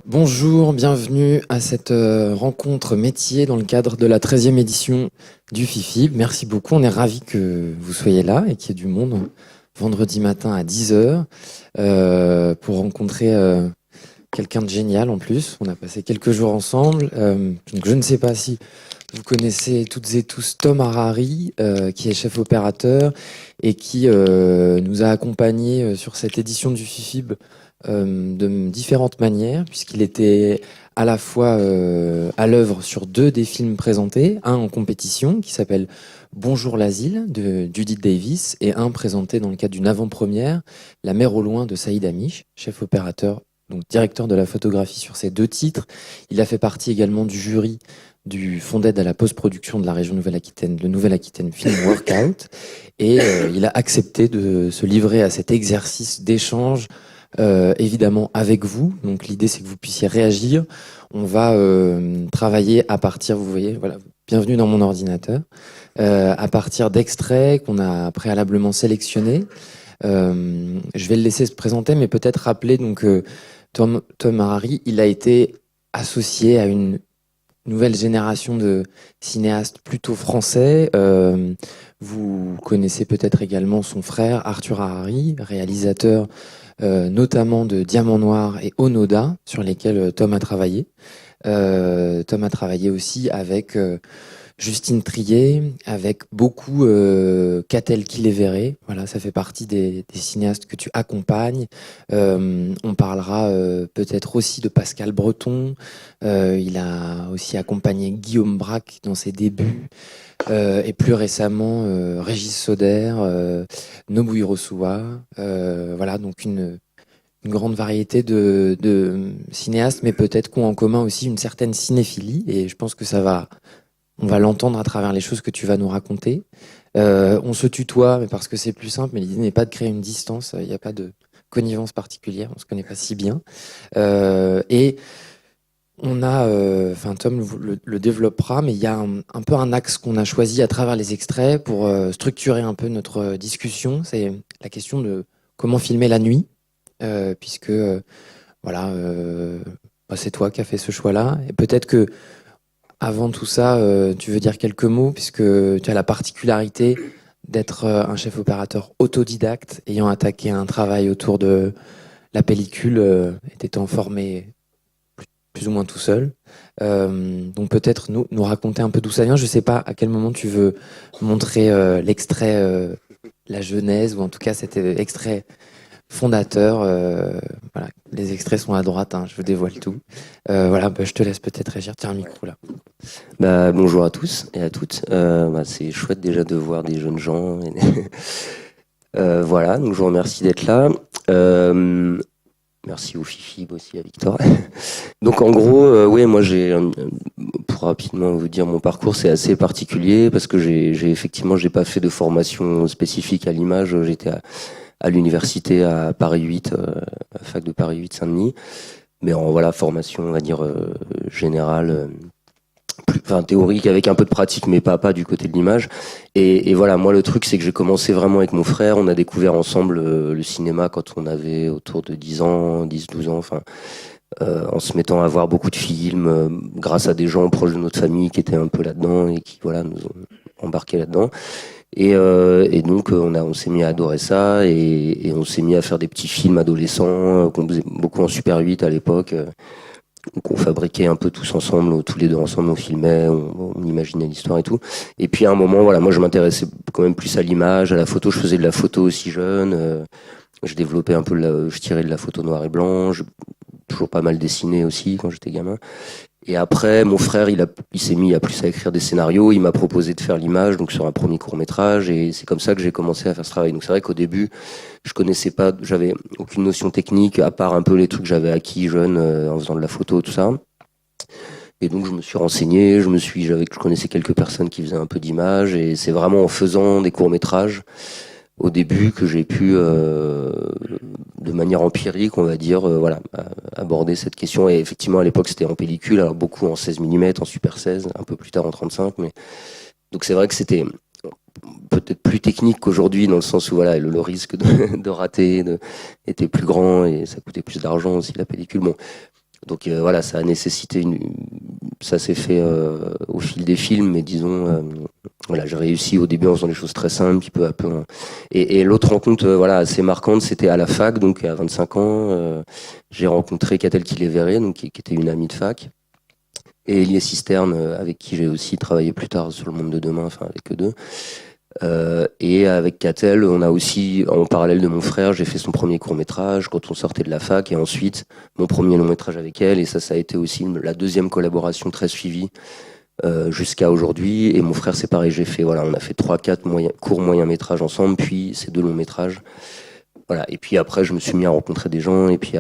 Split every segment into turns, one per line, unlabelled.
Bonjour, bienvenue à cette rencontre métier dans le cadre de la 13e édition du FIFIB. Merci beaucoup, on est ravis que vous soyez là et qu'il y ait du monde vendredi matin à 10 heures pour rencontrer quelqu'un de génial en plus. On a passé quelques jours ensemble. Donc je ne sais pas si vous connaissez toutes et tous Tom Harari, qui est chef opérateur et qui nous a accompagnés sur cette édition du FIFIB de différentes manières, puisqu'il était à la fois à l'œuvre sur deux des films présentés, un en compétition qui s'appelle Bonjour l'asile de Judith Davis et un présenté dans le cadre d'une avant-première, La mer au loin de Saïd Amish, chef opérateur, donc directeur de la photographie sur ces deux titres. Il a fait partie également du jury du Fonds d'aide à la post-production de la région Nouvelle-Aquitaine, le Nouvelle-Aquitaine Film Workout, et il a accepté de se livrer à cet exercice d'échange évidemment avec vous. Donc l'idée c'est que vous puissiez réagir. On va travailler à partir, vous voyez, voilà, bienvenue dans mon ordinateur, à partir d'extraits qu'on a préalablement sélectionnés. Je vais le laisser se présenter, mais peut-être rappeler donc Tom Harari, il a été associé à une nouvelle génération de cinéastes plutôt français. Vous connaissez peut-être également son frère Arthur Harari, réalisateur notamment de Diamant Noir et Onoda, sur lesquels Tom a travaillé. Tom a travaillé aussi avec Justine Triet, avec beaucoup Catel Kiléveré. Voilà, ça fait partie des cinéastes que tu accompagnes. On parlera peut-être aussi de Pascal Breton. Il a aussi accompagné Guillaume Braque dans ses débuts. Et plus récemment, Régis Soder, Nobuhiro Suwa. Voilà, donc une grande variété de cinéastes, mais peut-être qu'ont en commun aussi une certaine cinéphilie. Et je pense que on va l'entendre à travers les choses que tu vas nous raconter. On se tutoie, mais parce que c'est plus simple, mais l'idée n'est pas de créer une distance, il n'y a pas de connivence particulière, on se connaît pas si bien. Et on a, enfin Tom le développera, mais il y a un peu un axe qu'on a choisi à travers les extraits pour structurer un peu notre discussion. C'est la question de comment filmer la nuit, puisque voilà, bah, c'est toi qui as fait ce choix-là. Et peut-être que avant tout ça, tu veux dire quelques mots, puisque tu as la particularité d'être un chef opérateur autodidacte, ayant attaqué un travail autour de la pellicule, et t'étant formé plus ou moins tout seul. Donc peut-être nous raconter un peu d'où ça vient. Je sais pas à quel moment tu veux montrer l'extrait, la genèse, ou en tout cas cet extrait fondateur. Voilà, les extraits sont à droite, hein, je vous dévoile tout. Voilà, bah, je te laisse peut-être réagir. Tiens un micro là.
Bonjour à tous et à toutes. C'est chouette déjà de voir des jeunes gens. Voilà, donc je vous remercie d'être là. Merci au Fifi, aussi à Victor. Donc en gros, oui, moi pour rapidement vous dire mon parcours, c'est assez particulier parce que j'ai pas fait de formation spécifique à l'image. J'étais à l'université à Paris 8, à la fac de Paris 8 Saint-Denis, mais en voilà formation, on va dire générale. Théorique avec un peu de pratique, mais pas du côté de l'image. Et voilà, moi le truc c'est que j'ai commencé vraiment avec mon frère. On a découvert ensemble le cinéma quand on avait autour de 10 ans, 10-12 ans, en se mettant à voir beaucoup de films grâce à des gens proches de notre famille qui étaient un peu là-dedans et qui voilà nous ont embarqués là-dedans. Et donc on s'est mis à adorer ça et on s'est mis à faire des petits films adolescents qu'on faisait beaucoup en Super 8 à l'époque. Donc on fabriquait un peu tous ensemble, tous les deux ensemble, on filmait, on imaginait l'histoire et tout. Et puis à un moment, voilà, moi je m'intéressais quand même plus à l'image, à la photo. Je faisais de la photo aussi jeune. Je développais un peu, je tirais de la photo noir et blanc. J'ai toujours pas mal dessiné aussi quand j'étais gamin. Et après, mon frère, il s'est mis à plus à écrire des scénarios. Il m'a proposé de faire l'image, donc sur un premier court métrage. Et c'est comme ça que j'ai commencé à faire ce travail. Donc c'est vrai qu'au début, je connaissais pas, j'avais aucune notion technique, à part un peu les trucs que j'avais acquis jeune en faisant de la photo, tout ça. Et donc je me suis renseigné, je connaissais quelques personnes qui faisaient un peu d'image. Et c'est vraiment en faisant des courts métrages au début que j'ai pu, de manière empirique, on va dire, aborder cette question. Et effectivement, à l'époque, c'était en pellicule, alors beaucoup en 16 mm, en Super 16, un peu plus tard en 35. Mais donc c'est vrai que c'était peut-être plus technique qu'aujourd'hui, dans le sens où voilà, le risque de rater était plus grand et ça coûtait plus d'argent aussi la pellicule. Bon, Donc voilà, ça a nécessité ça s'est fait au fil des films, mais disons, voilà, j'ai réussi au début en faisant des choses très simples, puis peu à peu. Et l'autre rencontre, voilà, assez marquante, c'était à la fac, donc à 25 ans, j'ai rencontré Catel Kiléveré, donc qui était une amie de fac, et Elie Cisterne, avec qui j'ai aussi travaillé plus tard sur Le Monde de Demain, enfin avec eux deux. Et avec Catel, on a aussi, en parallèle de mon frère, j'ai fait son premier court-métrage quand on sortait de la fac, et ensuite mon premier long-métrage avec elle, et ça a été aussi la deuxième collaboration très suivie jusqu'à aujourd'hui. Et mon frère, c'est pareil, voilà, on a fait 3-4 courts moyens-métrages ensemble, puis ces 2 longs-métrages. Voilà. Et puis après, je me suis mis à rencontrer des gens, et puis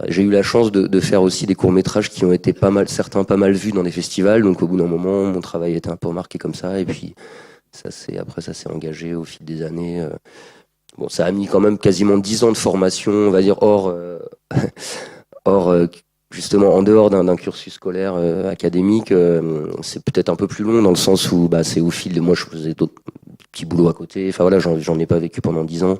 j'ai eu la chance de faire aussi des courts-métrages qui ont été certains pas mal vus dans des festivals, donc au bout d'un moment, mon travail était un peu remarqué comme ça, et puis après ça s'est engagé au fil des années. Bon, ça a mis quand même quasiment 10 ans de formation, on va dire hors justement en dehors d'un cursus scolaire académique. C'est peut-être un peu plus long dans le sens où c'est au fil de moi je faisais d'autres petits boulots à côté. Enfin voilà, j'en ai pas vécu pendant 10 ans.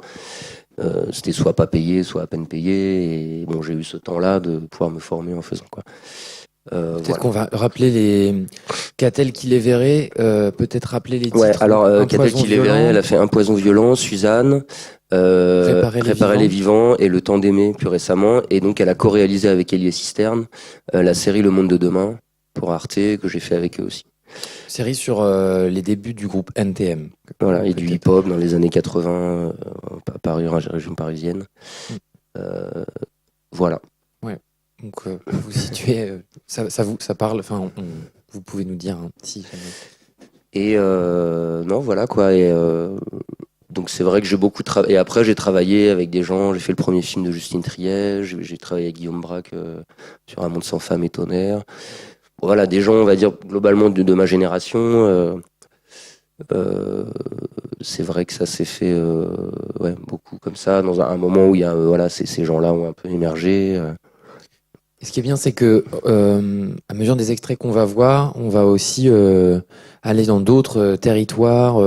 C'était soit pas payé, soit à peine payé. Et bon, j'ai eu ce temps-là de pouvoir me former en faisant quoi.
Peut-être qu'on va rappeler les Catel Kiléveré, peut-être rappeler les titres.
Ouais, alors Catel Kiléveré, elle a fait Un poison violent, Suzanne, Réparer les vivants et Le temps d'aimer plus récemment. Et donc elle a co-réalisé avec Elie Cisterne la série Le Monde de Demain pour Arte que j'ai fait avec eux aussi.
Série sur les débuts du groupe NTM.
Voilà, et du hip-hop dans les années 80, paru en région parisienne. Voilà.
Ouais. Donc vous situez, ça parle. Enfin, vous pouvez nous dire si.
Et non, voilà quoi. Et donc c'est vrai que j'ai beaucoup travaillé. Et après j'ai travaillé avec des gens. J'ai fait le premier film de Justine Triet. J'ai travaillé avec Guillaume Braque sur Un monde sans femme et tonnerre. Voilà, des gens, on va dire globalement de ma génération. C'est vrai que ça s'est fait beaucoup comme ça dans un moment où il y a ces gens-là ont un peu émergé.
Et ce qui est bien, c'est que à mesure des extraits qu'on va voir, on va aussi aller dans d'autres territoires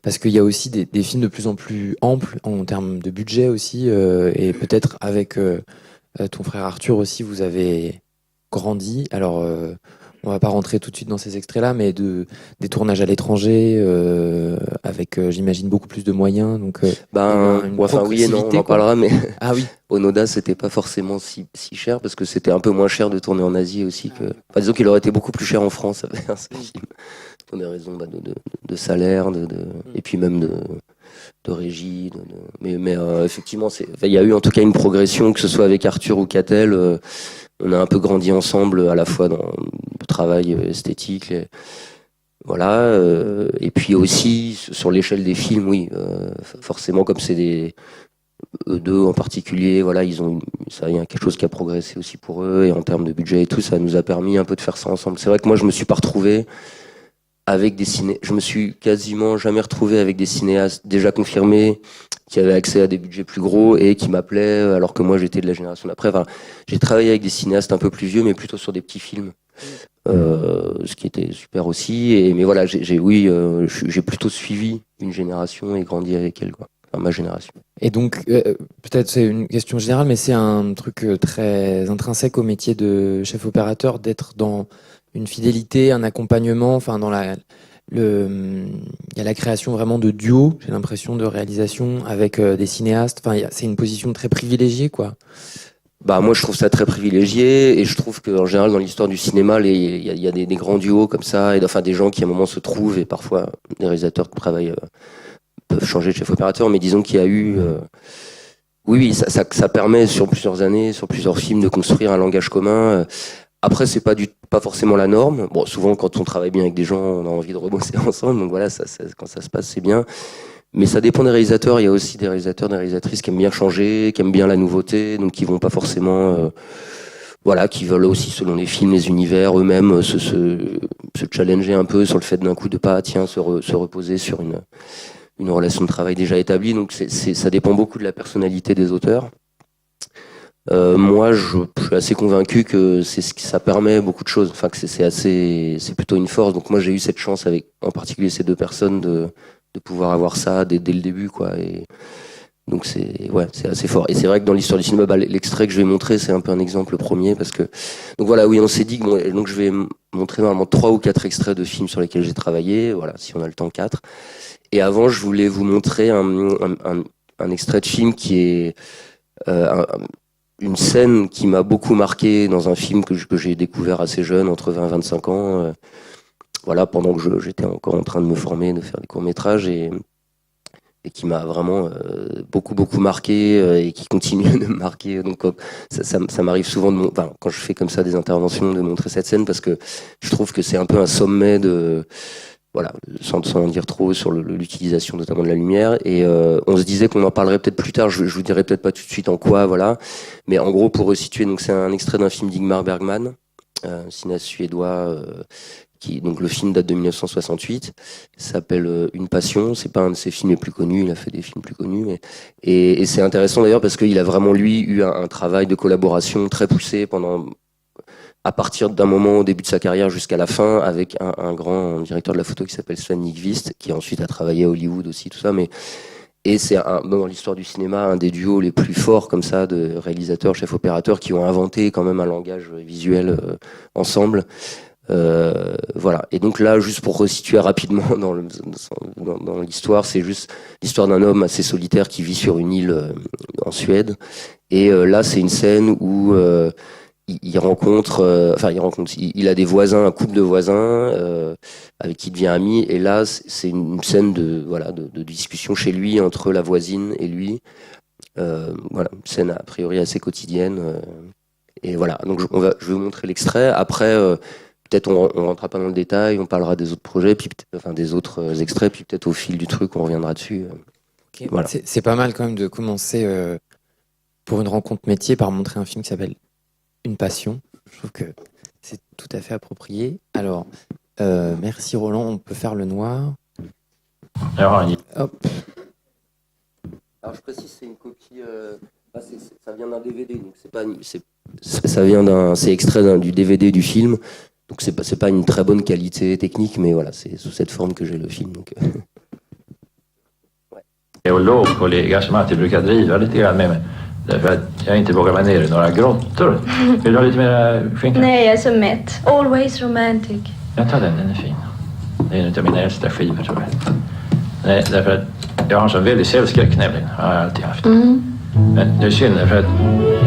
parce qu'il y a aussi des films de plus en plus amples en termes de budget aussi et peut-être avec ton frère Arthur aussi, vous avez grandi. Alors on va pas rentrer tout de suite dans ces extraits-là, mais des tournages à l'étranger avec, j'imagine, beaucoup plus de moyens. Donc,
oui et non, on en parlera, mais
ah oui,
Onoda, c'était pas forcément si cher parce que c'était un peu moins cher de tourner en Asie aussi que. Enfin, disons qu'il aurait été beaucoup plus cher en France avec ce film pour des raisons de salaire, et puis même de régie. Mais effectivement, il y a eu en tout cas une progression, que ce soit avec Arthur ou Catel. On a un peu grandi ensemble, à la fois dans le travail esthétique, voilà, et puis aussi sur l'échelle des films, oui, forcément comme c'est eux deux en particulier, voilà, il y a quelque chose qui a progressé aussi pour eux, et en termes de budget et tout, ça nous a permis un peu de faire ça ensemble. C'est vrai que moi je me suis pas retrouvé avec je me suis quasiment jamais retrouvé avec des cinéastes déjà confirmés qui avaient accès à des budgets plus gros et qui m'appelaient alors que moi j'étais de la génération d'après. Enfin, j'ai travaillé avec des cinéastes un peu plus vieux mais plutôt sur des petits films, ce qui était super aussi. Mais voilà, j'ai plutôt suivi une génération et grandi avec elle, quoi. Enfin, ma génération.
Et donc, peut-être c'est une question générale, mais c'est un truc très intrinsèque au métier de chef opérateur d'être dans une fidélité, un accompagnement, enfin dans il y a la création vraiment de duos, j'ai l'impression, de réalisation avec des cinéastes. Enfin, c'est une position très privilégiée, quoi.
Moi, je trouve ça très privilégié, et je trouve qu'en général, dans l'histoire du cinéma, il y a des grands duos comme ça, et enfin des gens qui à un moment se trouvent, et parfois des réalisateurs travaillent peuvent changer de chef opérateur, mais disons qu'il y a eu oui, ça permet sur plusieurs années, sur plusieurs films, de construire un langage commun. Après, c'est pas forcément la norme. Bon, souvent, quand on travaille bien avec des gens, on a envie de rebosser ensemble. Donc voilà, quand ça se passe, c'est bien. Mais ça dépend des réalisateurs. Il y a aussi des réalisateurs, des réalisatrices qui aiment bien changer, qui aiment bien la nouveauté, donc qui vont pas forcément, qui veulent aussi, selon les films, les univers, eux-mêmes, se challenger un peu sur le fait d'un coup de pas, se reposer sur une relation de travail déjà établie. Donc ça dépend beaucoup de la personnalité des auteurs. Moi, je suis assez convaincu que ça permet beaucoup de choses. Enfin, que c'est plutôt une force. Donc moi, j'ai eu cette chance avec, en particulier ces deux personnes, de pouvoir avoir ça dès le début, quoi. Et Donc c'est assez fort. Et c'est vrai que dans l'histoire du cinéma, l'extrait que je vais montrer, c'est un peu un exemple premier parce que donc voilà, oui, on s'est dit que donc je vais montrer normalement 3 ou 4 extraits de films sur lesquels j'ai travaillé. Voilà, si on a le temps, 4. Et avant, je voulais vous montrer un extrait de film qui est une scène qui m'a beaucoup marqué dans un film que j'ai découvert assez jeune, entre 20 et 25 ans. Voilà, pendant que j'étais encore en train de me former, de faire des courts-métrages et qui m'a vraiment beaucoup marqué et qui continue de me marquer. Donc ça m'arrive souvent quand je fais comme ça des interventions de montrer cette scène parce que je trouve que c'est un peu un sommet de voilà, sans en dire trop sur l'utilisation notamment de la lumière. Et on se disait qu'on en parlerait peut-être plus tard. Je vous dirai peut-être pas tout de suite en quoi, voilà. Mais en gros, pour resituer, donc c'est un extrait d'un film d'Ingmar Bergman, cinéaste suédois. Donc le film date de 1968, s'appelle Une Passion. C'est pas un de ses films les plus connus, il a fait des films plus connus, et c'est intéressant d'ailleurs parce qu'il a vraiment lui eu un travail de collaboration très poussé à partir d'un moment au début de sa carrière jusqu'à la fin avec un grand directeur de la photo qui s'appelle Sven Nykvist, qui ensuite a travaillé à Hollywood aussi, tout ça, et c'est dans l'histoire du cinéma un des duos les plus forts comme ça de réalisateurs, chefs opérateurs qui ont inventé quand même un langage visuel ensemble. Voilà. Et donc là, juste pour resituer rapidement dans l'histoire, c'est juste l'histoire d'un homme assez solitaire qui vit sur une île en Suède. Et là, c'est une scène où il a des voisins, un couple de voisins avec qui il devient ami. Et là, c'est une scène de discussion chez lui entre la voisine et lui. Voilà, une scène a priori assez quotidienne. Et voilà. Donc je vais vous montrer l'extrait. Après. Peut-être on rentrera pas dans le détail, on parlera des autres projets, puis des autres extraits, puis peut-être au fil du truc on reviendra dessus.
Okay.
Voilà.
C'est pas mal quand même de commencer pour une rencontre métier par montrer un film qui s'appelle Une Passion. Je trouve que c'est tout à fait approprié. Alors, merci Roland, on peut faire le noir. Hop.
Alors je précise, c'est une copie. Ça vient d'un DVD, donc c'est extrait du DVD du film. Donc c'est pas une très bonne qualité technique, mais voilà, c'est sous cette forme que j'ai le film. Donc,
ouais. Geologkollega som alltid brukar driva lite grann med mig. Därför att jag inte vågar vara nere i några grottor. Vill du ha lite mer skinka?
Nej, jag är så mätt. Always romantic.
Jag tar den är fin. Det är en av mina äldsta skivor tror jag. Nej, därför att jag har en sån väldigt sällskräck nämligen. Har jag alltid haft. Men det är synd för att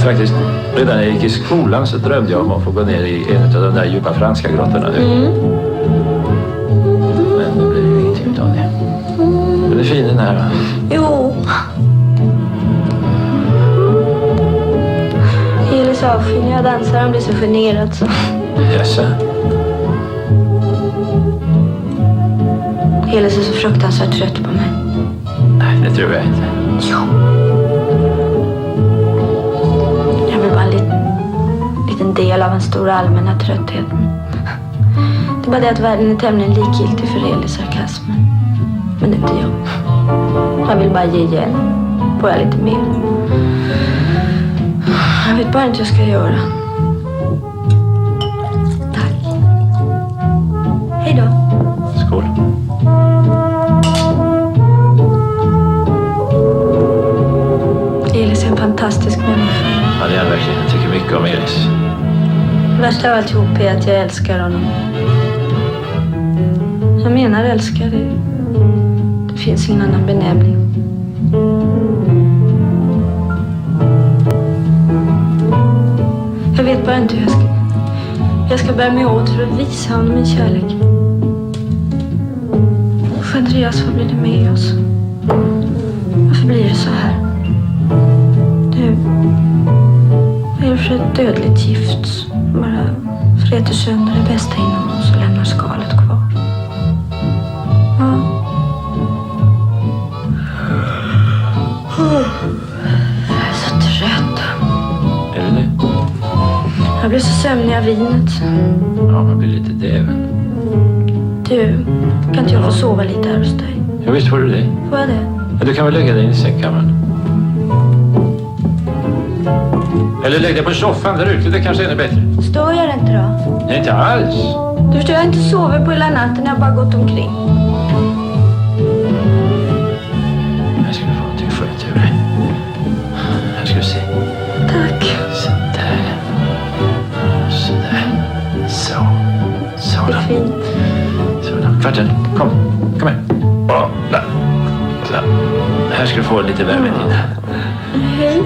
faktiskt redan när jag gick i skolan så drömde jag om att få gå ner i en av de där djupa franska grottorna nu. Men det blev ju ingenting av det. Men det är fin den här va?
Jo. Elis avsky när jag dansar, han blir så generad så.
Jaså?
Elis är så fruktansvärt trött på mig.
Nej, det tror jag inte.
Jo. En del av en stor allmänna tröttheten. Det är bara det att världen är tämligen likgiltig för Elis sarkasmer. Men inte jag. Jag vill bara ge igen. Får jag lite mer. Jag vet bara inte vad jag ska göra. Tack. Hej då.
Skål.
Elis är en fantastisk människa.
Ja, det är verkligen. Jag tycker mycket om Elis.
Värsta av alltihop är att jag älskar honom. Jag menar älskar det. Det finns ingen annan benämning. Jag vet bara inte hur jag ska bära mig åt för att visa honom min kärlek. Andreas, vad blir det med oss? Varför blir det så här? Du, vad är det för ett dödligt gift? Bara fräter sönder det bästa inom oss och lämnar skalet kvar. Ja. Jag är så trött.
Är du det?
Jag blir så sömnig av vinet.
Ja, man blir lite däven.
Du, kan inte jag få sova lite här hos dig?
Ja, visst får du det.
Får jag det?
Ja, du kan väl lägga dig i sängkammaren. Eller lägg dig på soffan där ute, det kanske är ännu bättre.
Stör jag inte då?
Nej, inte alls.
Du förstår, jag har inte sovit på hela natten, jag har bara gått omkring.
Jag skulle få någonting skönt ur dig. Så, här ska du få lite värme till.
Hej.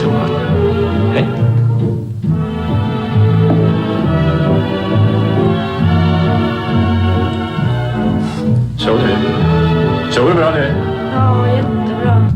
Så. Hej. Sov du bra nu?
Ja, jättebra.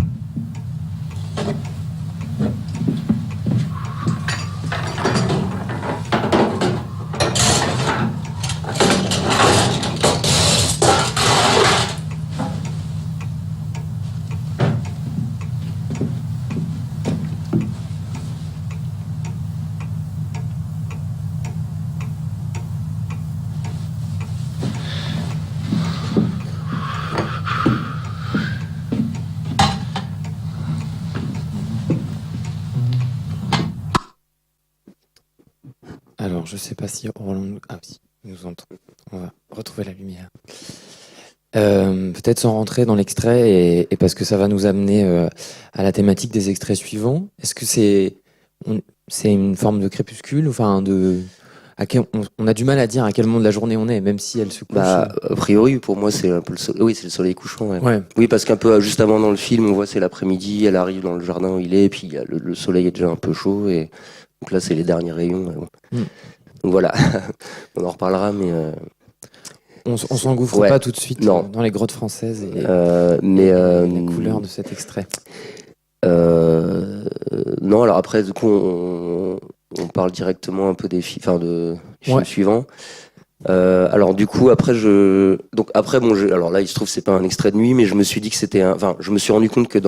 Alors, je sais pas si Roland... Ah oui, il nous entend. On va retrouver la lumière. Peut-être sans rentrer dans l'extrait, et parce que ça va nous amener à la thématique des extraits suivants. Est-ce que c'est une forme de crépuscule, enfin on a du mal à dire à quel moment de la journée on est, même si elle se couche.
A priori, pour moi, c'est un peu oui, c'est le soleil couchant. Ouais.
Ouais.
Oui, parce qu'un peu juste avant dans le film, on voit c'est l'après-midi, elle arrive dans le jardin où il est, et puis le soleil est déjà un peu chaud, et donc là, c'est les derniers rayons. Bon. Donc voilà, on en reparlera, mais...
On s'engouffre pas tout de suite dans les grottes françaises et la couleur de cet extrait.
Non, alors après, du coup, on parle directement un peu du film suivant. Alors du coup, après, alors là, il se trouve, c'est pas un extrait de nuit, mais je me suis dit que c'était je me suis rendu compte que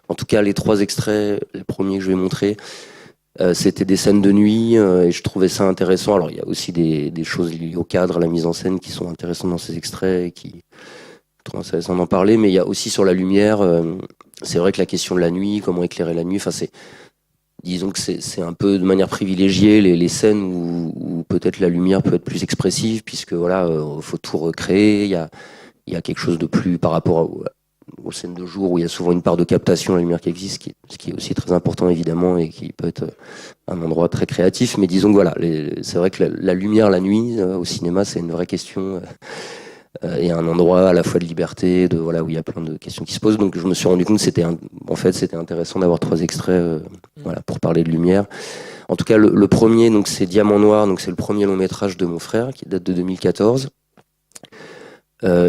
en tout cas, les 3 extraits, les premiers que je vais montrer, c'était des scènes de nuit, et je trouvais ça intéressant. Alors il y a aussi des choses liées au cadre, à la mise en scène qui sont intéressantes dans ces extraits et qui sont intéressants d'en parler, mais il y a aussi sur la lumière, c'est vrai que la question de la nuit, comment éclairer la nuit, disons que c'est un peu de manière privilégiée les scènes où peut-être la lumière peut être plus expressive, puisque voilà, faut tout recréer, il y a quelque chose de plus par rapport aux scènes de jour où il y a souvent une part de captation, la lumière qui existe, ce qui est aussi très important évidemment, et qui peut être un endroit très créatif. Mais disons que voilà, c'est vrai que la lumière la nuit au cinéma, c'est une vraie question, et un endroit à la fois de liberté, où il y a plein de questions qui se posent. Donc je me suis rendu compte que c'était intéressant d'avoir 3 extraits pour parler de lumière. En tout cas, le premier, donc c'est Diamant Noir, donc c'est le premier long métrage de mon frère qui date de 2014.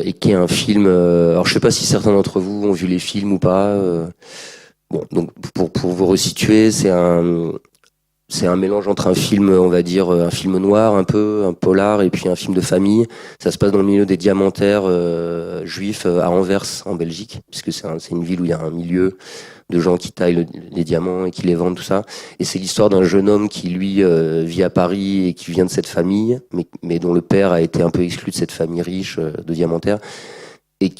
Et qui est un film. Alors je sais pas si certains d'entre vous ont vu les films ou pas. Bon, donc pour vous resituer, c'est un mélange entre un film, on va dire, un film noir un polar, et puis un film de famille. Ça se passe dans le milieu des diamantaires juifs à Anvers, en Belgique, puisque c'est une ville où il y a un milieu de gens qui taillent les diamants et qui les vendent, tout ça. Et c'est l'histoire d'un jeune homme qui, lui, vit à Paris et qui vient de cette famille, mais dont le père a été un peu exclu de cette famille riche de diamantaires, et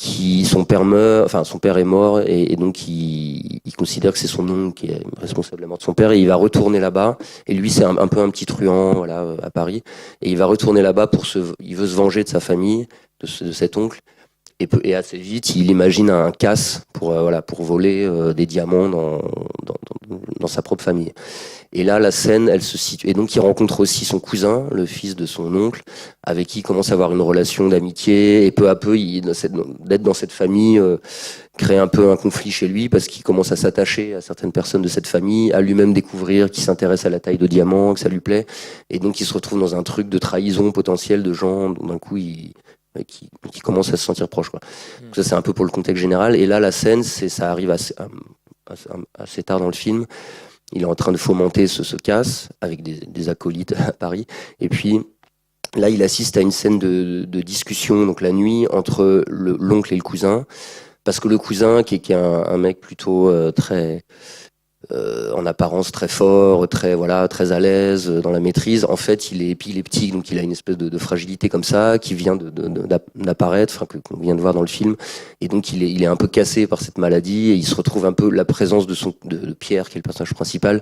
son père est mort, et donc il considère que c'est son oncle qui est responsable de la mort de son père, et il va retourner là-bas. Et lui, c'est un peu un petit truand, à Paris, et il va retourner là-bas il veut se venger de sa famille, de cet oncle. Et assez vite, il imagine un casse pour voler des diamants dans sa propre famille. Et là, la scène, elle se situe. Et donc, il rencontre aussi son cousin, le fils de son oncle, avec qui il commence à avoir une relation d'amitié. Et peu à peu, d'être dans cette famille, crée un peu un conflit chez lui, parce qu'il commence à s'attacher à certaines personnes de cette famille, à lui-même découvrir qu'il s'intéresse à la taille de diamant, que ça lui plaît. Et donc, il se retrouve dans un truc de trahison potentielle de gens, dont d'un coup, qui commence à se sentir proche, quoi. Donc ça, c'est un peu pour le contexte général. Et là, la scène, ça arrive assez tard dans le film. Il est en train de fomenter ce casse avec des acolytes à Paris. Et puis là, il assiste à une scène de discussion, donc la nuit, entre l'oncle et le cousin, parce que le cousin, qui est un mec plutôt très en apparence très fort, très à l'aise dans la maîtrise. En fait, il est épileptique, donc il a une espèce de fragilité comme ça qui vient d'apparaître, qu'on vient de voir dans le film. Et donc il est un peu cassé par cette maladie, et il se retrouve un peu, la présence de Pierre, qui est le personnage principal,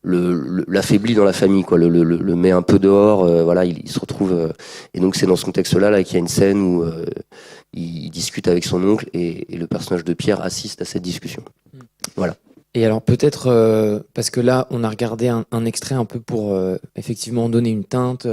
l'affaiblit dans la famille, quoi, le met un peu dehors, il se retrouve, et donc c'est dans ce contexte-là qu'il y a une scène où il discute avec son oncle, et le personnage de Pierre assiste à cette discussion. Voilà.
Et alors peut-être, parce que là, on a regardé un extrait un peu pour effectivement donner une teinte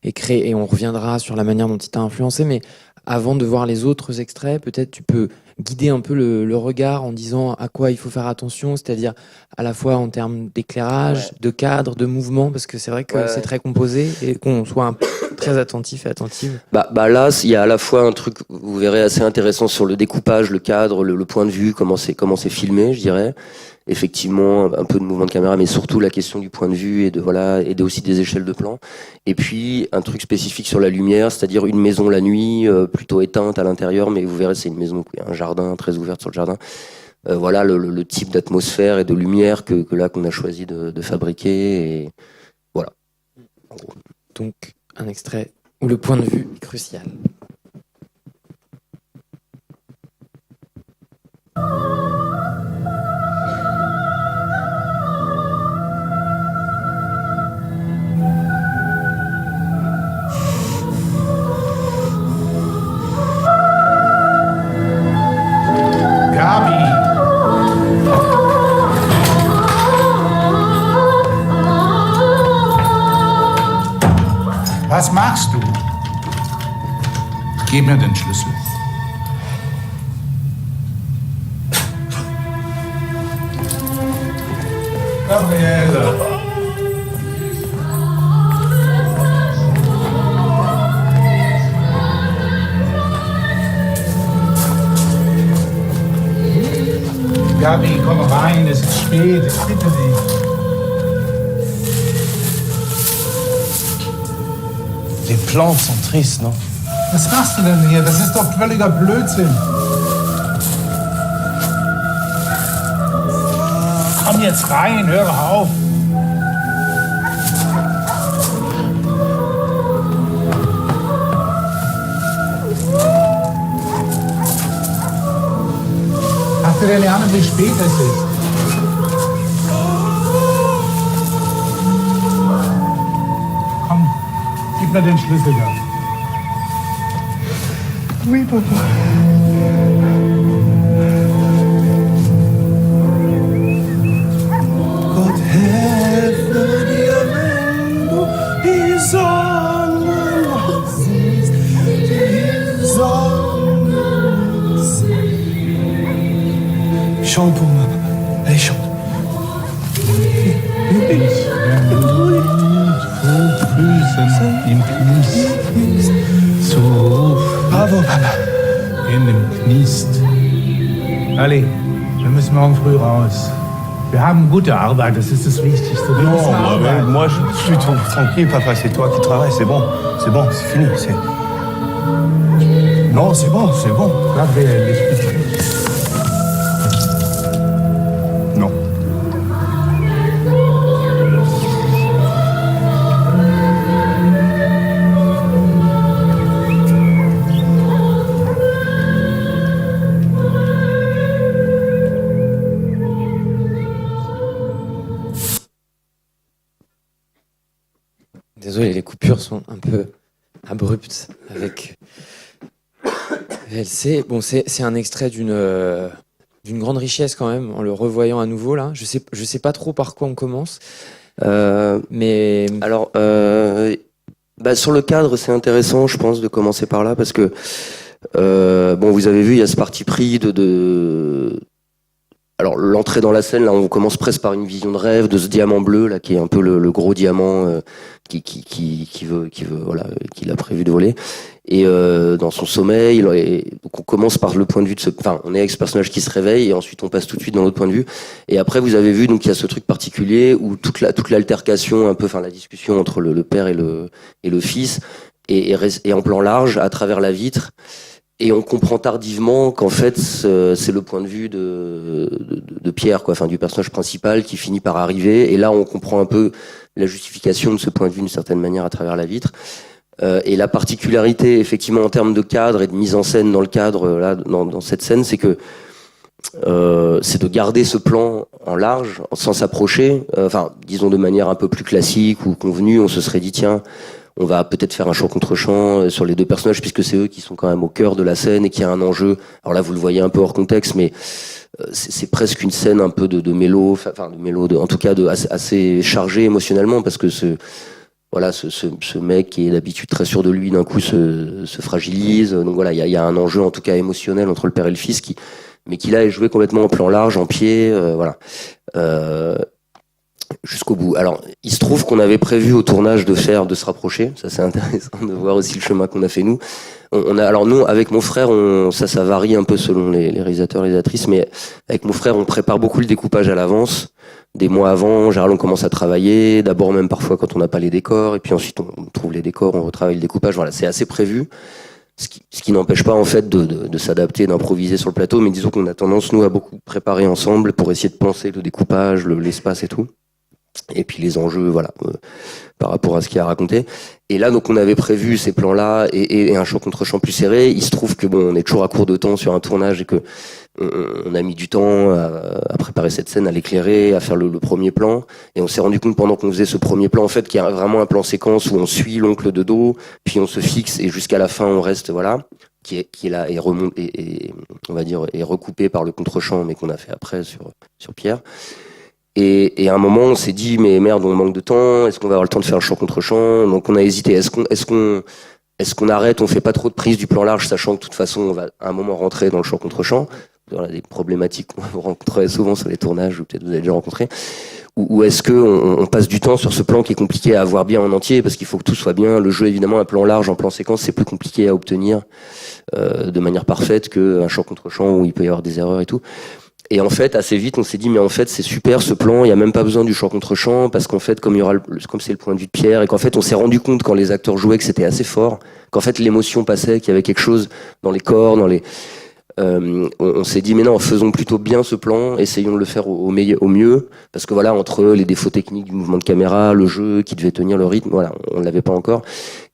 et créer, et on reviendra sur la manière dont il t'a influencé, mais avant de voir les autres extraits, peut-être tu peux guider un peu le regard en disant à quoi il faut faire attention, c'est-à-dire à la fois en termes d'éclairage, de cadre, de mouvement, parce que c'est vrai que c'est très composé et qu'on soit très attentif et attentive.
Bah là, il y a à la fois un truc, vous verrez, assez intéressant sur le découpage, le cadre, le point de vue, comment c'est filmé, je dirais. Effectivement, un peu de mouvement de caméra, mais surtout la question du point de vue et aussi des échelles de plan. Et puis un truc spécifique sur la lumière, c'est-à-dire une maison la nuit, plutôt éteinte à l'intérieur, mais vous verrez, c'est une maison, un jardin très ouvert sur le jardin. Voilà le type d'atmosphère et de lumière qu'on a choisi de fabriquer. Et voilà. En gros.
Donc un extrait où le point de vue est crucial.
Gabi! Was machst du? Gib mir den Schlüssel. Gabriele! Gabi, komm rein, es ist spät, ich bitte dich.
Les plantes sont tristes, non?
Was machst du denn hier? Das ist doch völliger Blödsinn. Komm jetzt rein, hör auf. Hast du denn Ahnung, wie spät es ist? Komm, gib mir den Schlüssel da.
Oui, Papa. Gott helfe dir, wenn du die Sonne noch siehst, die Sonne siehst. Chante pour moi, Papa. Allez, chante.
Im Knist. So.
Bravo, Papa.
In dem Knist. Ali, wir müssen morgen früh raus. Wir haben gute Arbeit, das ist das Wichtigste. Wir müssen arbeiten.
Moi, je suis tranquille, Papa. C'est toi qui travailles, c'est bon, c'est fini. Non, c'est bon.
Gabriel, ich bitte dich.
Non.
Désolé, les coupures sont un peu abruptes avec VLC. Bon, c'est un extrait d'une grande richesse quand même, en le revoyant à nouveau là. Je sais pas trop par quoi on commence, mais
Alors, sur le cadre, c'est intéressant, je pense, de commencer par là, parce que vous avez vu, il y a ce parti pris Alors, l'entrée dans la scène, là, on commence presque par une vision de rêve de ce diamant bleu, là, qui est un peu le gros diamant qu'il a prévu de voler. Et dans son sommeil, donc on commence par le point de vue on est avec ce personnage qui se réveille, et ensuite on passe tout de suite dans l'autre point de vue. Et après, vous avez vu, donc il y a ce truc particulier où toute l'altercation, un peu, la discussion entre le père et le fils, est en plan large à travers la vitre. Et on comprend tardivement qu'en fait, c'est le point de vue de Pierre, quoi, du personnage principal qui finit par arriver. Et là, on comprend un peu la justification de ce point de vue d'une certaine manière à travers la vitre. Et la particularité, effectivement, en termes de cadre et de mise en scène dans le cadre, là, dans cette scène, c'est que c'est de garder ce plan en large, sans s'approcher. Disons de manière un peu plus classique ou convenue, on se serait dit, tiens, on va peut-être faire un chant contre chant sur les deux personnages, puisque c'est eux qui sont quand même au cœur de la scène et qui a un enjeu. Alors là, vous le voyez un peu hors contexte, mais c'est presque une scène un peu de mélo, en tout cas assez chargée émotionnellement, parce que voilà, ce mec qui est d'habitude très sûr de lui, d'un coup se fragilise. Donc voilà, il y a un enjeu en tout cas émotionnel entre le père et le fils mais qui là est joué complètement en plan large, en pied, voilà. Jusqu'au bout. Alors, il se trouve qu'on avait prévu au tournage de se rapprocher. Ça, c'est intéressant de voir aussi le chemin qu'on a fait nous. Alors nous, avec mon frère, ça varie un peu selon les réalisateurs, les réalisatrices, mais avec mon frère, on prépare beaucoup le découpage à l'avance. Des mois avant, en général, on commence à travailler. D'abord, même parfois quand on n'a pas les décors, et puis ensuite on trouve les décors, on retravaille le découpage. Voilà, c'est assez prévu. Ce qui n'empêche pas en fait de s'adapter, d'improviser sur le plateau, mais disons qu'on a tendance nous à beaucoup préparer ensemble pour essayer de penser le découpage, l'espace et tout. Et puis les enjeux, voilà, par rapport à ce qu'il a raconté. Et là, donc, on avait prévu ces plans-là et un champ contre champ plus serré. Il se trouve que bon, on est toujours à court de temps sur un tournage et que on a mis du temps à préparer cette scène, à l'éclairer, à faire le premier plan. Et on s'est rendu compte pendant qu'on faisait ce premier plan, en fait, qu'il y a vraiment un plan séquence où on suit l'oncle de dos, puis on se fixe et jusqu'à la fin, on reste, voilà, qui est là et remonte et on va dire est recoupé par le contre-champ, mais qu'on a fait après sur Pierre. Et à un moment, on s'est dit, mais merde, on manque de temps. Est-ce qu'on va avoir le temps de faire le champ contre champ? Donc on a hésité. Est-ce qu'on arrête? On fait pas trop de prise du plan large, sachant que de toute façon, on va à un moment rentrer dans le champ contre champ. Voilà, des problématiques qu'on rencontrait souvent sur les tournages, ou peut-être vous avez déjà rencontré. Ou est-ce que on passe du temps sur ce plan qui est compliqué à avoir bien en entier, parce qu'il faut que tout soit bien. Le jeu, évidemment, un plan large en plan séquence, c'est plus compliqué à obtenir de manière parfaite qu'un champ contre champ où il peut y avoir des erreurs et tout. Et en fait, assez vite, on s'est dit, mais en fait, c'est super ce plan, il n'y a même pas besoin du champ contre champ, parce qu'en fait, comme c'est le point de vue de Pierre, et qu'en fait, on s'est rendu compte quand les acteurs jouaient que c'était assez fort, qu'en fait, l'émotion passait, qu'il y avait quelque chose dans les corps, on s'est dit, mais non, faisons plutôt bien ce plan, essayons de le faire au mieux, parce que voilà, entre les défauts techniques du mouvement de caméra, le jeu qui devait tenir le rythme, voilà, on ne l'avait pas encore.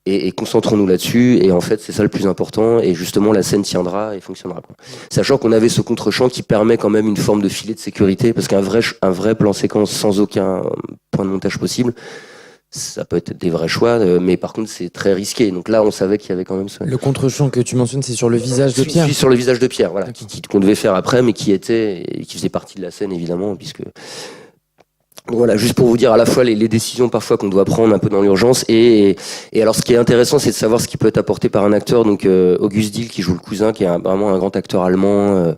Et concentrons-nous là-dessus, et en fait c'est ça le plus important, et justement la scène tiendra et fonctionnera, quoi. Sachant qu'on avait ce contre-champ qui permet quand même une forme de filet de sécurité, parce qu'un vrai plan séquence sans aucun point de montage possible, ça peut être des vrais choix, mais par contre c'est très risqué. Donc là on savait qu'il y avait quand même ça.
Le contre-champ que tu mentionnes, c'est sur le visage de Pierre.
Sur le visage de Pierre, voilà, qu'on devait faire après, mais qui faisait partie de la scène évidemment, puisque... Voilà, juste pour vous dire à la fois les décisions parfois qu'on doit prendre un peu dans l'urgence et alors ce qui est intéressant c'est de savoir ce qui peut être apporté par un acteur. Donc August Diehl qui joue le cousin, qui est vraiment un grand acteur allemand,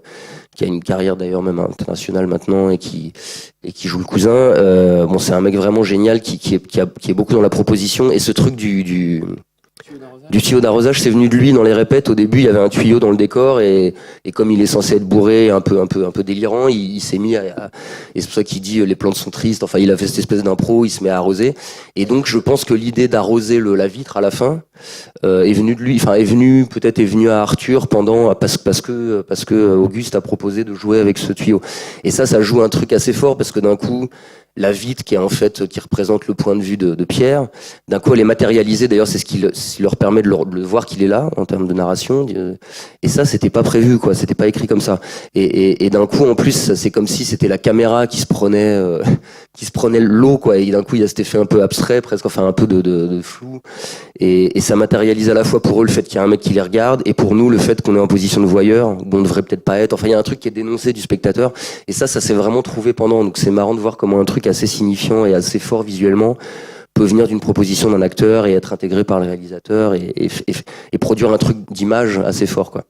qui a une carrière d'ailleurs même internationale maintenant et qui joue le cousin. Bon, c'est un mec vraiment génial qui est beaucoup dans la proposition, et ce truc du tuyau d'arrosage, c'est venu de lui dans les répètes. Au début, il y avait un tuyau dans le décor et comme il est censé être bourré, un peu délirant, il s'est mis et c'est pour ça qu'il dit les plantes sont tristes. Enfin, il a fait cette espèce d'impro, il se met à arroser. Et donc, je pense que l'idée d'arroser la vitre à la fin est venue de lui. Enfin, est venue à Arthur parce que Auguste a proposé de jouer avec ce tuyau. Et ça joue un truc assez fort parce que d'un coup, la vitre qui représente le point de vue de Pierre, d'un coup elle est matérialisée. D'ailleurs, c'est ce qui leur permet de voir qu'il est là en termes de narration. Et ça, c'était pas prévu, quoi. C'était pas écrit comme ça. Et d'un coup, en plus, c'est comme si c'était la caméra qui se prenait l'eau, quoi. Et d'un coup, il y a cet effet un peu abstrait, presque, enfin un peu de flou. Et ça matérialise à la fois pour eux le fait qu'il y a un mec qui les regarde, et pour nous le fait qu'on est en position de voyeur, où on devrait peut-être pas être. Enfin, il y a un truc qui est dénoncé du spectateur. Et ça s'est vraiment trouvé pendant. Donc c'est marrant de voir comment un truc assez signifiant et assez fort visuellement peut venir d'une proposition d'un acteur et être intégré par le réalisateur et produire un truc d'image assez fort, quoi.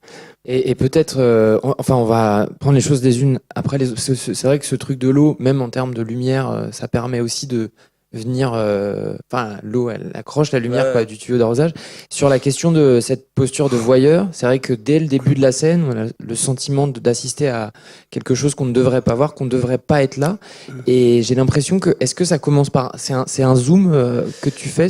Et peut-être, on va prendre les choses les unes après les autres. C'est vrai que ce truc de l'eau, même en termes de lumière, ça permet aussi de venir, l'eau elle accroche la lumière, quoi, du tuyau d'arrosage. Sur la question de cette posture de voyeur, c'est vrai que dès le début de la scène, on a le sentiment d'assister à quelque chose qu'on ne devrait pas voir, qu'on ne devrait pas être là. Et j'ai l'impression que, est-ce que ça commence par, c'est un zoom que tu fais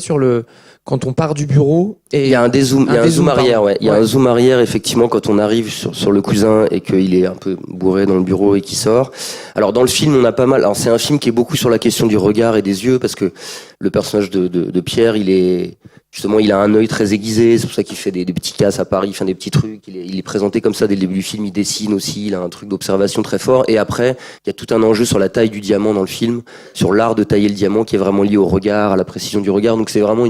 quand on part du bureau, et
il y a un zoom arrière, ouais. Il y a un zoom arrière, effectivement, quand on arrive sur le cousin et qu'il est un peu bourré dans le bureau et qu'il sort. Alors, dans le film, on a pas mal, alors c'est un film qui est beaucoup sur la question du regard et des yeux, parce que le personnage de Pierre, il a un œil très aiguisé, c'est pour ça qu'il fait des petits casses à Paris, des petits trucs. Il est présenté comme ça dès le début du film, il dessine aussi, il a un truc d'observation très fort. Et après, il y a tout un enjeu sur la taille du diamant dans le film, sur l'art de tailler le diamant qui est vraiment lié au regard, à la précision du regard. Donc c'est vraiment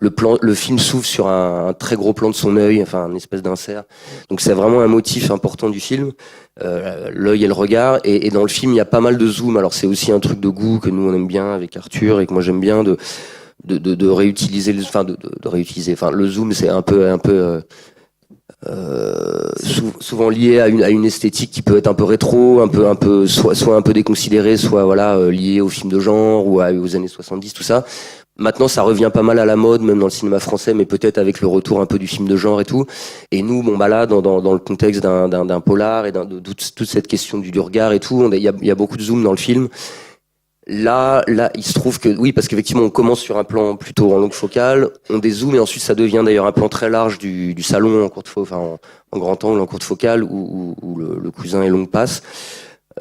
le film s'ouvre sur un très gros plan de son œil, enfin une espèce d'insert. Donc c'est vraiment un motif important du film, l'œil et le regard. Et dans le film, il y a pas mal de zoom. Alors c'est aussi un truc de goût que nous on aime bien avec Arthur et que moi j'aime bien de réutiliser, de réutiliser. Enfin, le zoom, c'est un peu souvent lié à une esthétique qui peut être un peu rétro, soit un peu déconsidérée, soit liée aux films de genre ou aux années 70, tout ça. Maintenant, ça revient pas mal à la mode, même dans le cinéma français, mais peut-être avec le retour un peu du film de genre et tout. Et nous, là, dans le contexte d'un polar et de toute cette question du regard et tout, il y a beaucoup de zoom dans le film. Là, il se trouve que, oui, parce qu'effectivement, on commence sur un plan plutôt en longue focale, on dézoome et ensuite ça devient d'ailleurs un plan très large du salon en grand angle, en courte focale, où le cousin et longue passe.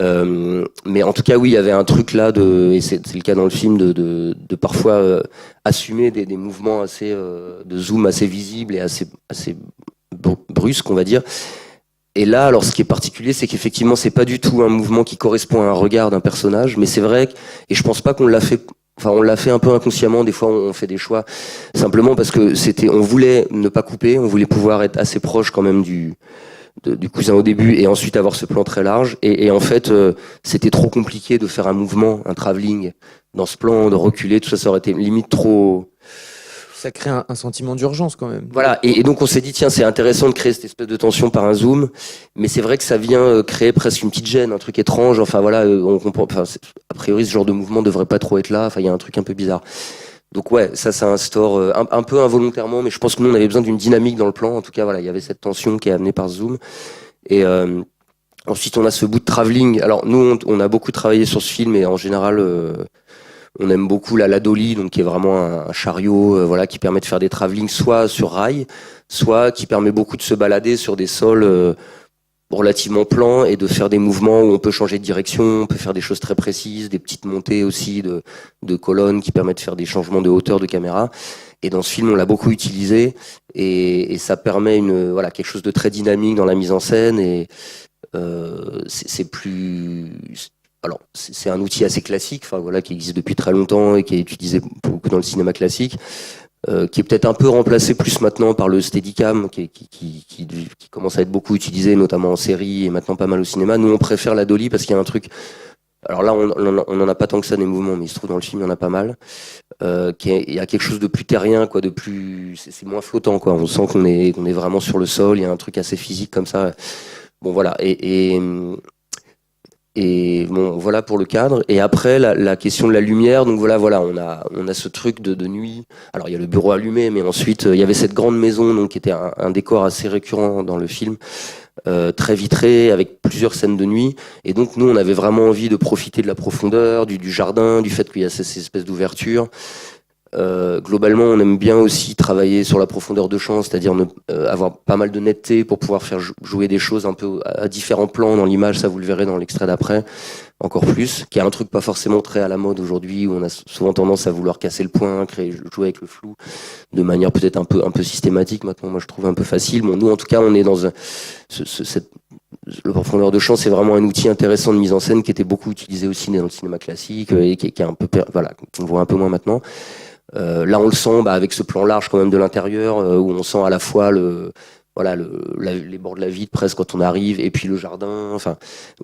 Mais en tout cas, oui, il y avait un truc là et c'est le cas dans le film, de parfois assumer des mouvements de zoom assez visibles et assez brusques, on va dire. Et là, alors, ce qui est particulier, c'est qu'effectivement, c'est pas du tout un mouvement qui correspond à un regard d'un personnage, mais c'est vrai et je pense pas qu'on l'a fait. Enfin, on l'a fait un peu inconsciemment. Des fois, on fait des choix simplement parce que on voulait ne pas couper, on voulait pouvoir être assez proche quand même du cousin au début et ensuite avoir ce plan très large. Et en fait, c'était trop compliqué de faire un mouvement, un travelling dans ce plan, de reculer, tout ça, ça aurait été limite trop.
Ça crée un sentiment d'urgence quand même.
Voilà, et donc on s'est dit, tiens, c'est intéressant de créer cette espèce de tension par un zoom, mais c'est vrai que ça vient créer presque une petite gêne, un truc étrange, enfin voilà, on comprend, a priori ce genre de mouvement devrait pas trop être là, enfin il y a un truc un peu bizarre. Donc ouais, ça instaure un peu involontairement, mais je pense que nous on avait besoin d'une dynamique dans le plan, en tout cas voilà, il y avait cette tension qui est amenée par ce zoom, et ensuite on a ce bout de travelling, alors nous on a beaucoup travaillé sur ce film, et en général... on aime beaucoup la dolly, donc qui est vraiment un chariot, qui permet de faire des travelling soit sur rail, soit qui permet beaucoup de se balader sur des sols relativement plans et de faire des mouvements où on peut changer de direction, on peut faire des choses très précises, des petites montées aussi de colonnes qui permettent de faire des changements de hauteur de caméra. Et dans ce film, on l'a beaucoup utilisé et ça permet quelque chose de très dynamique dans la mise en scène et c'est plus. Alors, c'est un outil assez classique, qui existe depuis très longtemps et qui est utilisé beaucoup dans le cinéma classique, qui est peut-être un peu remplacé plus maintenant par le Steadicam, qui commence à être beaucoup utilisé, notamment en série et maintenant pas mal au cinéma. Nous, on préfère la dolly parce qu'il y a un truc. Alors là, on en a pas tant que ça des mouvements, mais il se trouve dans le film, il y en a pas mal. Il y a quelque chose de plus terrien, de plus. C'est moins flottant, quoi. On sent qu'on est vraiment sur le sol. Il y a un truc assez physique comme ça. Bon, voilà. Et bon, voilà pour le cadre. Et après, la question de la lumière. Donc voilà, on a ce truc de nuit. Alors il y a le bureau allumé, mais ensuite il y avait cette grande maison, donc qui était un décor assez récurrent dans le film, très vitré, avec plusieurs scènes de nuit. Et donc nous, on avait vraiment envie de profiter de la profondeur, du jardin, du fait qu'il y a ces espèces d'ouvertures. Globalement, on aime bien aussi travailler sur la profondeur de champ, c'est-à-dire avoir pas mal de netteté pour pouvoir faire jouer des choses un peu à différents plans dans l'image. Ça, vous le verrez dans l'extrait d'après, encore plus. Qui est un truc pas forcément très à la mode aujourd'hui, où on a souvent tendance à vouloir casser le point, jouer avec le flou, de manière peut-être un peu systématique. Maintenant, moi, je trouve un peu facile. Bon, nous, en tout cas, on est dans le profondeur de champ, c'est vraiment un outil intéressant de mise en scène qui était beaucoup utilisé aussi dans le cinéma classique et qui est un peu, qu'on voit un peu moins maintenant. Là, on le sent avec ce plan large quand même de l'intérieur, où on sent à la fois les bords de la vitre presque quand on arrive, et puis le jardin,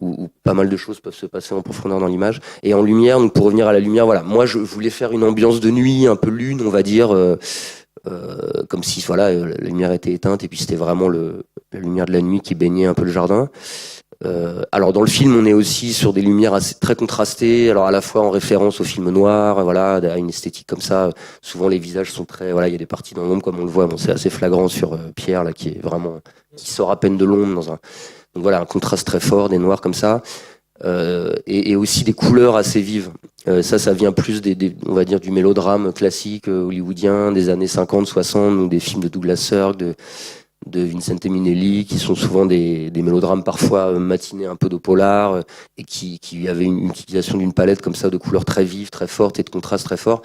où pas mal de choses peuvent se passer en profondeur dans l'image. Et en lumière, donc pour revenir à la lumière, moi je voulais faire une ambiance de nuit, un peu lune, on va dire, comme si la lumière était éteinte, et puis c'était vraiment la lumière de la nuit qui baignait un peu le jardin. Alors dans le film, on est aussi sur des lumières très contrastées, alors à la fois en référence au film noir, à une esthétique comme ça. Souvent les visages sont très, il y a des parties dans l'ombre comme on le voit. Bon, c'est assez flagrant sur Pierre là, qui sort à peine de l'ombre donc un contraste très fort, des noirs comme ça, et aussi des couleurs assez vives. Ça vient plus on va dire du mélodrame classique hollywoodien des années 50, 60, ou des films de Douglas Sirk, de Vincent Minnelli, qui sont souvent des mélodrames parfois matinés un peu de polar, et qui avaient une utilisation d'une palette comme ça de couleurs très vives, très fortes et de contrastes très forts.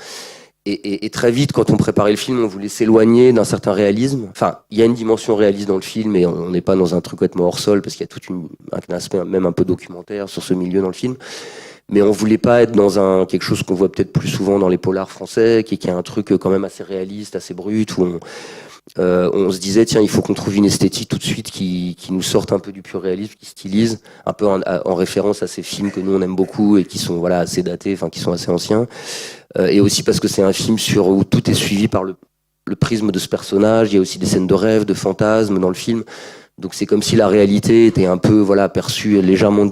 Et très vite, quand on préparait le film, on voulait s'éloigner d'un certain réalisme. Enfin, il y a une dimension réaliste dans le film, et on n'est pas dans un truc complètement hors sol, parce qu'il y a un aspect même un peu documentaire sur ce milieu dans le film. Mais on voulait pas être dans quelque chose qu'on voit peut-être plus souvent dans les polars français, qui est un truc quand même assez réaliste, assez brut, où on se disait tiens, il faut qu'on trouve une esthétique tout de suite qui nous sorte un peu du pur réalisme, qui stylise un peu en référence à ces films que nous on aime beaucoup et qui sont voilà assez datés, enfin qui sont assez anciens, et aussi parce que c'est un film où tout est suivi par le prisme de ce personnage. Il y a aussi des scènes de rêve, de fantasmes dans le film. Donc c'est comme si la réalité était un peu voilà perçue légèrement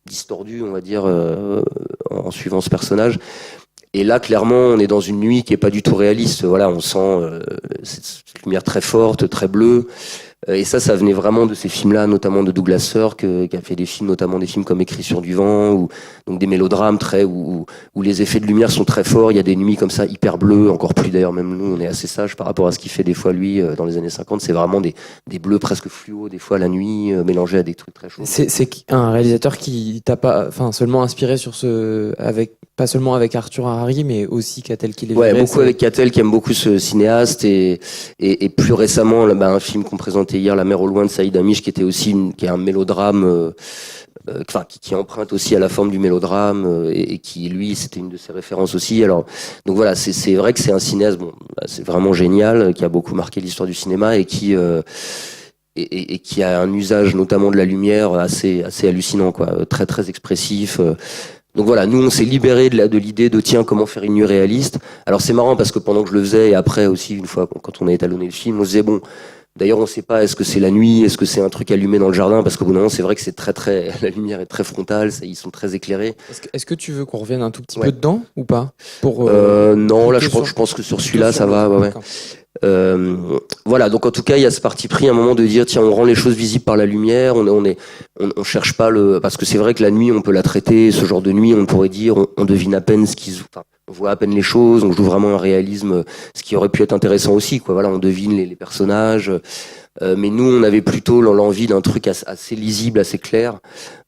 distordue, on va dire, en suivant ce personnage. Et là, clairement, on est dans une nuit qui est pas du tout réaliste. Voilà, on sent cette lumière très forte, très bleue. Et ça venait vraiment de ces films-là, notamment de Douglas Sirk, qui a fait des films, notamment des films comme Écrit sur du vent, ou donc des mélodrames où les effets de lumière sont très forts. Il y a des nuits comme ça, hyper bleues, encore plus d'ailleurs, même nous, on est assez sages par rapport à ce qu'il fait des fois lui dans les années 50. C'est vraiment des bleus presque fluo, des fois la nuit, mélangés à des trucs très chauds.
C'est un réalisateur qui t'a pas, enfin, seulement inspiré sur pas seulement avec Arthur Harari, mais aussi Catel qui
Ouais, beaucoup avec Catel, qui aime beaucoup ce cinéaste, et plus récemment, un film qu'on présentait hier, La mer au loin de Saïd Amish, qui était aussi qui est un mélodrame, qui emprunte aussi à la forme du mélodrame, et qui, lui, c'était une de ses références aussi. Alors, donc voilà, c'est vrai que c'est un cinéaste, c'est vraiment génial, qui a beaucoup marqué l'histoire du cinéma et qui a un usage notamment de la lumière assez hallucinant, quoi, très très expressif. Donc voilà, nous on s'est libéré de l'idée de tiens, comment faire une nuit réaliste. Alors c'est marrant parce que pendant que je le faisais, et après aussi une fois quand on a étalonné le film, on se disait bon, d'ailleurs on sait pas, est-ce que c'est la nuit, est-ce que c'est un truc allumé dans le jardin, parce qu'au bout d'un moment c'est vrai que c'est très la lumière est très frontale, ils sont très éclairés.
Est-ce que tu veux qu'on revienne un tout petit peu dedans ou pas
Non, là je pense que sur celui-là ça va. Ouais. Voilà, donc en tout cas il y a ce parti pris à un moment de dire tiens, on rend les choses visibles par la lumière, on cherche pas parce que c'est vrai que la nuit on peut la traiter, ce genre de nuit on pourrait dire on devine à peine on voit à peine les choses, on joue vraiment un réalisme, ce qui aurait pu être intéressant aussi, quoi. Voilà, on devine les personnages, mais nous on avait plutôt l'envie d'un truc assez lisible, assez clair,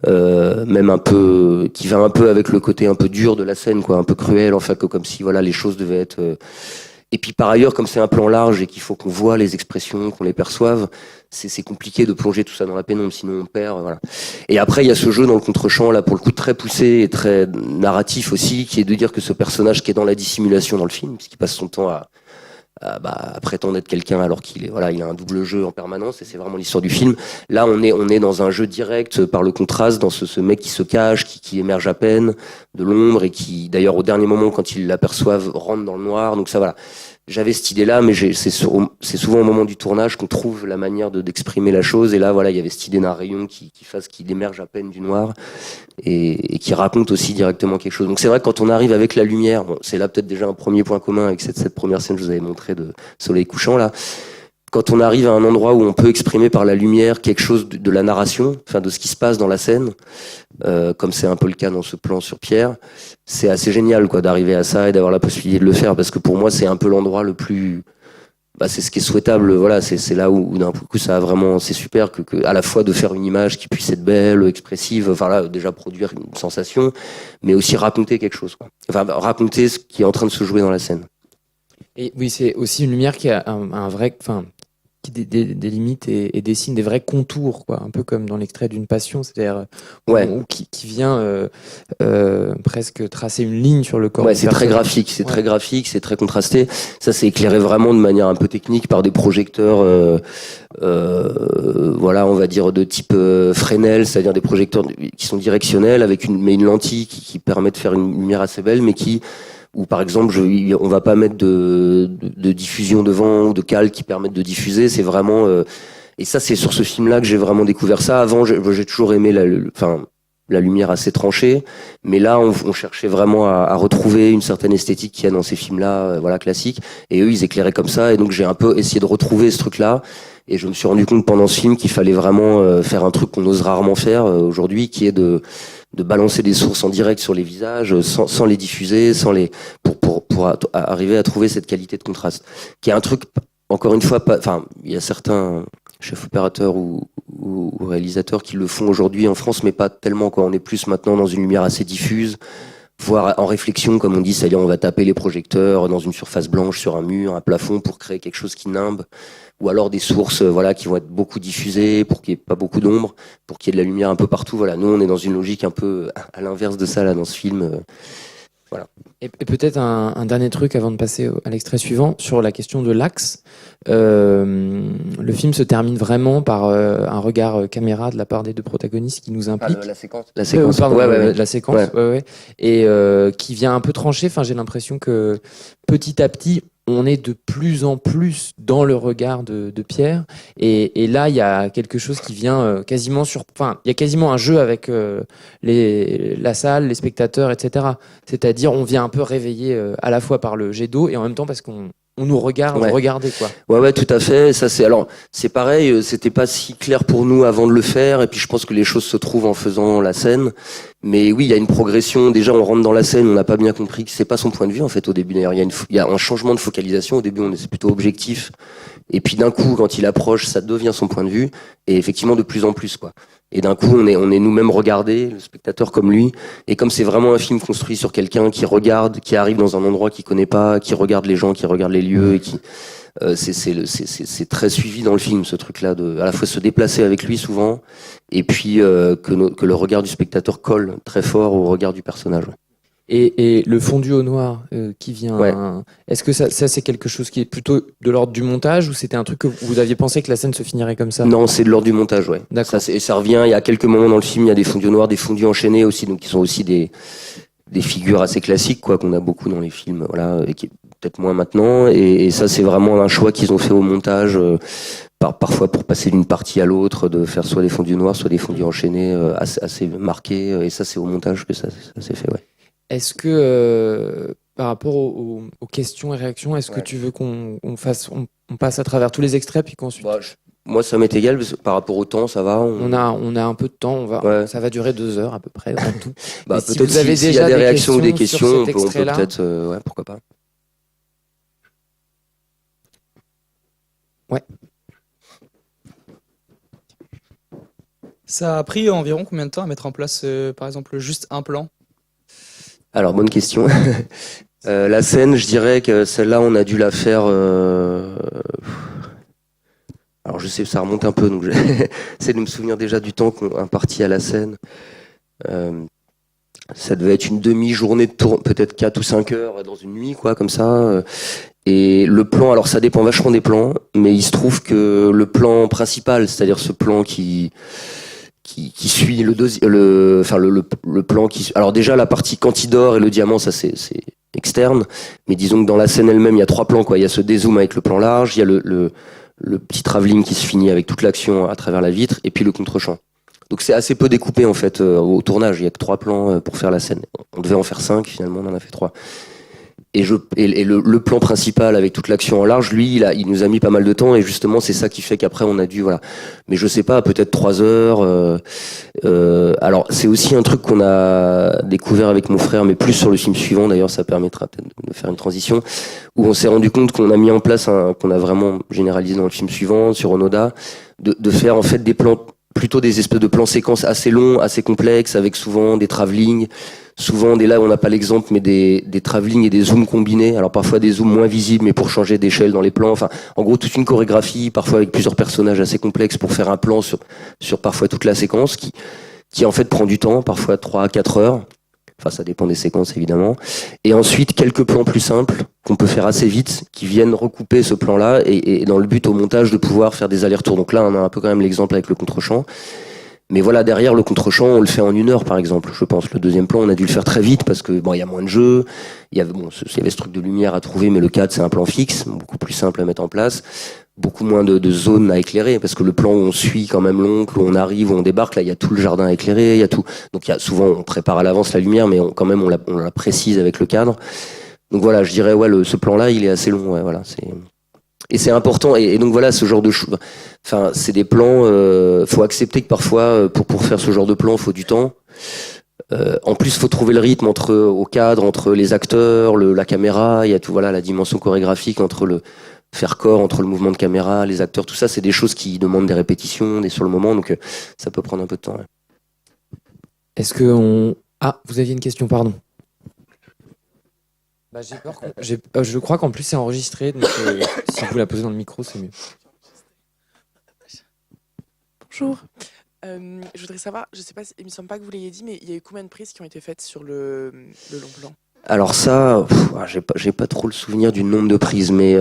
même un peu qui va un peu avec le côté un peu dur de la scène, quoi, un peu cruel, enfin comme si voilà les choses devaient être et puis par ailleurs, comme c'est un plan large et qu'il faut qu'on voit les expressions, qu'on les perçoive, c'est compliqué de plonger tout ça dans la pénombre, sinon on perd. Voilà. Et après, il y a ce jeu dans le contre-champ, là, pour le coup, très poussé et très narratif aussi, qui est de dire que ce personnage qui est dans la dissimulation dans le film, puisqu'il passe son temps à prétendre être quelqu'un alors qu'il il a un double jeu en permanence, et c'est vraiment l'histoire du film. Là, on est dans un jeu direct par le contraste, dans ce mec qui se cache, qui émerge à peine de l'ombre et qui, d'ailleurs, au dernier moment, quand ils l'aperçoivent, rentre dans le noir. Donc ça, voilà. J'avais cette idée-là, mais c'est souvent au moment du tournage qu'on trouve la manière d'exprimer la chose. Et là, voilà, il y avait cette idée d'un rayon qui émerge à peine du noir et qui raconte aussi directement quelque chose. Donc c'est vrai que quand on arrive avec la lumière, c'est là peut-être déjà un premier point commun avec cette première scène que je vous avais montrée de Soleil couchant là. Quand on arrive à un endroit où on peut exprimer par la lumière quelque chose de la narration, enfin de ce qui se passe dans la scène, comme c'est un peu le cas dans ce plan sur Pierre, c'est assez génial, quoi, d'arriver à ça et d'avoir la possibilité de le faire, parce que pour moi c'est un peu l'endroit le plus, c'est ce qui est souhaitable. Voilà, c'est là où d'un coup ça a vraiment, c'est super que à la fois de faire une image qui puisse être belle, expressive, enfin là déjà produire une sensation, mais aussi raconter quelque chose, quoi. Enfin raconter ce qui est en train de se jouer dans la scène.
Et oui, c'est aussi une lumière qui a un vrai, qui délimite et dessine des vrais contours, quoi, un peu comme dans l'extrait d'une Passion, c'est-à-dire qui vient presque tracer une ligne sur le corps.
Ouais, c'est très graphique, très graphique, c'est très contrasté. Ça, c'est éclairé vraiment de manière un peu technique par des projecteurs, voilà, on va dire de type Fresnel, c'est-à-dire des projecteurs qui sont directionnels avec une lentille qui permet de faire une lumière assez belle, mais ou par exemple, on va pas mettre de diffusion devant ou de cale qui permettent de diffuser. C'est vraiment, et ça, c'est sur ce film-là que j'ai vraiment découvert ça. Avant, j'ai toujours aimé la lumière assez tranchée, mais là, on cherchait vraiment à retrouver une certaine esthétique qu'il y a dans ces films-là, voilà, classiques. Et eux, ils éclairaient comme ça, et donc j'ai un peu essayé de retrouver ce truc-là. Et je me suis rendu compte pendant ce film qu'il fallait vraiment faire un truc qu'on ose rarement faire aujourd'hui, qui est de balancer des sources en direct sur les visages, sans les diffuser, pour arriver à trouver cette qualité de contraste. Qui est un truc, encore une fois, il y a certains chefs opérateurs ou réalisateurs qui le font aujourd'hui en France, mais pas tellement, quoi. On est plus maintenant dans une lumière assez diffuse, voire en réflexion, comme on dit, c'est-à-dire on va taper les projecteurs dans une surface blanche sur un mur, un plafond, pour créer quelque chose qui nimbe, ou alors des sources, voilà, qui vont être beaucoup diffusées pour qu'il n'y ait pas beaucoup d'ombre, pour qu'il y ait de la lumière un peu partout. Voilà, nous on est dans une logique un peu à l'inverse de ça là dans ce film.
Et peut-être un dernier truc avant de passer à l'extrait suivant sur la question de l'axe. Le film se termine vraiment par un regard caméra de la part des deux protagonistes qui nous implique.
La séquence. La séquence.
Pardon,
Ouais.
la séquence, ouais. Et qui vient un peu trancher. Enfin, j'ai l'impression que petit à petit, on est de plus en plus dans le regard de Pierre. Et là, il y a quelque chose qui vient quasiment sur. Enfin, il y a quasiment un jeu avec la salle, les spectateurs, etc. C'est-à-dire, on vient un peu réveiller à la fois par le jet d'eau et en même temps parce qu'on nous regarde regarder, quoi.
Ouais, tout à fait. Ça, c'est pareil. C'était pas si clair pour nous avant de le faire. Et puis, je pense que les choses se trouvent en faisant la scène. Mais oui, il y a une progression. Déjà, on rentre dans la scène. On n'a pas bien compris que c'est pas son point de vue, en fait, au début. D'ailleurs, il y a un changement de focalisation. Au début, c'est plutôt objectif. Et puis, d'un coup, quand il approche, ça devient son point de vue. Et effectivement, de plus en plus, quoi. Et d'un coup, on est nous-mêmes regardés, le spectateur comme lui. Et comme c'est vraiment un film construit sur quelqu'un qui regarde, qui arrive dans un endroit qu'il connaît pas, qui regarde les gens, qui regarde les lieux, et qui c'est très suivi dans le film, ce truc-là, de à la fois se déplacer avec lui souvent, et puis que le regard du spectateur colle très fort au regard du personnage.
Et le fondu au noir qui vient, est-ce que ça c'est quelque chose qui est plutôt de l'ordre du montage ou c'était un truc que vous aviez pensé que la scène se finirait comme ça?
Non, c'est de l'ordre du montage, ouais.
D'accord.
Ça revient, il y a quelques moments dans le film, il y a des fondus au noir, des fondus enchaînés aussi, donc qui sont aussi des figures assez classiques, quoi, qu'on a beaucoup dans les films, voilà, et qui peut-être moins maintenant, et ça c'est vraiment un choix qu'ils ont fait au montage, parfois pour passer d'une partie à l'autre, de faire soit des fondus noirs, soit des fondus enchaînés, assez marqués, et ça c'est au montage que ça s'est fait, ouais.
Est-ce que par rapport aux questions et réactions, est-ce que tu veux qu'on passe à travers tous les extraits puis qu'ensuite
moi ça m'est égal parce que par rapport au temps ça va.
On a un peu de temps, ça va durer 2 heures à peu près en tout.
Si vous avez déjà y a des réactions ou des questions, on peut peut-être pourquoi pas.
Ouais.
Ça a pris environ combien de temps à mettre en place, par exemple, juste un plan?
Alors, bonne question. La scène, je dirais que celle-là, on a dû la faire... Alors, je sais, ça remonte un peu, donc j'essaie de me souvenir déjà du temps qu'on a imparti à la scène. Ça devait être une demi-journée de tour, peut-être 4 ou 5 heures dans une nuit, quoi, comme ça. Et le plan, alors ça dépend vachement des plans, mais il se trouve que le plan principal, c'est-à-dire ce plan qui suit le plan qui, alors déjà la partie quand il dort et le diamant, ça c'est externe, mais disons que dans la scène elle-même il y a 3 plans, quoi. Il y a ce dézoom avec le plan large, il y a le petit travelling qui se finit avec toute l'action à travers la vitre, et puis le contre-champ. Donc c'est assez peu découpé en fait au tournage, il y a que 3 plans pour faire la scène. On devait en faire 5, finalement on en a fait 3. Et le plan principal avec toute l'action en large, lui, il nous a mis pas mal de temps, et justement c'est ça qui fait qu'après on a dû, voilà. Mais je sais pas, peut-être 3 heures. Alors c'est aussi un truc qu'on a découvert avec mon frère, mais plus sur le film suivant. D'ailleurs, ça permettra peut-être de faire une transition où on s'est rendu compte qu'on a mis en place qu'on a vraiment généralisé dans le film suivant sur Onoda, de faire en fait des plans, plutôt des espèces de plans séquences assez longs, assez complexes, avec souvent des travelling. Souvent, là, on n'a pas l'exemple, mais des travelling et des zooms combinés. Alors parfois des zooms moins visibles, mais pour changer d'échelle dans les plans. Enfin, en gros, toute une chorégraphie, parfois avec plusieurs personnages assez complexes pour faire un plan sur parfois toute la séquence, qui en fait prend du temps, parfois 3 à 4 heures. Enfin, ça dépend des séquences, évidemment. Et ensuite, quelques plans plus simples, qu'on peut faire assez vite, qui viennent recouper ce plan-là, et dans le but au montage de pouvoir faire des allers-retours. Donc là, on a un peu quand même l'exemple avec le contre-champ. Mais voilà, derrière le contre-champ, on le fait en 1 heure, par exemple. Je pense le deuxième plan, on a dû le faire très vite parce que il y a moins de jeu. Il y avait ce truc de lumière à trouver, mais le cadre, c'est un plan fixe, beaucoup plus simple à mettre en place. Beaucoup moins de zones à éclairer parce que le plan où on suit quand même l'oncle, où on arrive, où on débarque, là, il y a tout le jardin à éclairer, il y a tout. Donc souvent, on prépare à l'avance la lumière, mais quand même, on la précise avec le cadre. Donc voilà, je dirais, ce plan-là, il est assez long, ouais, voilà, et c'est important, et donc voilà, ce genre de choses. Enfin, c'est des plans. Faut accepter que parfois, pour faire ce genre de plan, faut du temps. En plus, faut trouver le rythme au cadre, entre les acteurs, la caméra. Il y a tout, voilà, la dimension chorégraphique entre le faire corps, entre le mouvement de caméra, les acteurs. Tout ça, c'est des choses qui demandent des répétitions, sur le moment. Donc, ça peut prendre un peu de temps. Ouais.
Est-ce que vous aviez une question, pardon. J'ai peur. Je crois qu'en plus c'est enregistré, donc si vous la posez dans le micro, c'est mieux.
Bonjour. Je voudrais savoir, je sais pas, il me semble pas que vous l'ayez dit, mais il y a eu combien de prises qui ont été faites sur le long plan?
Alors ça, j'ai pas trop le souvenir du nombre de prises, mais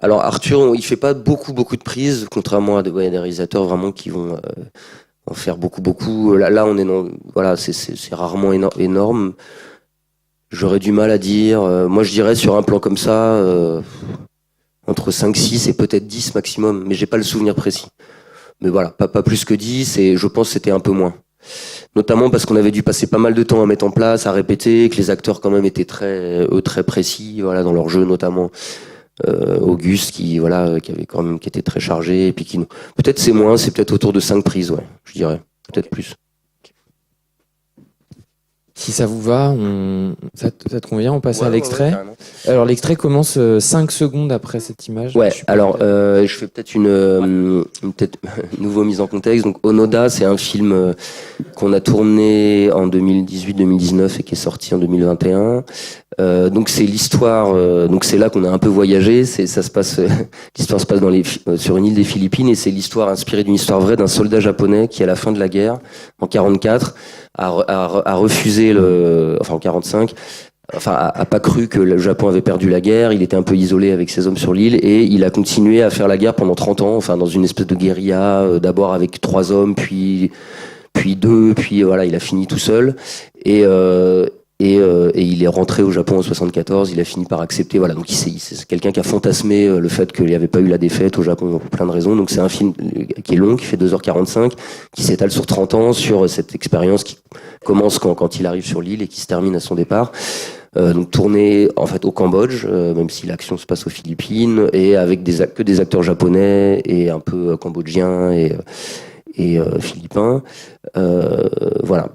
alors Arthur, il fait pas beaucoup de prises, contrairement à des réalisateurs vraiment qui vont en faire beaucoup. Là, on est voilà, c'est rarement énorme. J'aurais du mal à dire. Moi, je dirais sur un plan comme ça, entre 5, 6 et peut-être 10 maximum, mais j'ai pas le souvenir précis. Mais voilà, pas plus que 10, et je pense que c'était un peu moins. Notamment parce qu'on avait dû passer pas mal de temps à mettre en place, à répéter, que les acteurs quand même étaient très précis, voilà, dans leur jeu, notamment Auguste qui était très chargé, et puis peut-être c'est moins, c'est peut-être autour de 5 prises, ouais, je dirais, peut-être plus.
Si ça vous va, ça te convient, on passe à l'extrait.
Ouais,
alors l'extrait commence 5 secondes après cette image.
Ouais, alors je fais peut-être une nouveau mise en contexte. Donc Onoda, c'est un film qu'on a tourné en 2018-2019 et qui est sorti en 2021. Donc c'est l'histoire, donc c'est là qu'on a un peu voyagé. L'histoire se passe sur une île des Philippines, et c'est l'histoire inspirée d'une histoire vraie d'un soldat japonais qui, à la fin de la guerre, en 44, a refusé en 45, a pas cru que le Japon avait perdu la guerre. Il était un peu isolé avec ses hommes sur l'île, et il a continué à faire la guerre pendant 30 ans, dans une espèce de guérilla, d'abord avec 3 hommes, puis 2, puis voilà, il a fini tout seul. Et il est rentré au Japon en 74, il a fini par accepter, voilà. Donc c'est quelqu'un qui a fantasmé le fait qu'il n'y avait pas eu la défaite au Japon pour plein de raisons. Donc c'est un film qui est long, qui fait 2h45, qui s'étale sur 30 ans, sur cette expérience qui commence quand il arrive sur l'île et qui se termine à son départ. Donc tourné en fait au Cambodge, même si l'action se passe aux Philippines, et avec que des acteurs japonais et un peu cambodgiens et philippins. Voilà.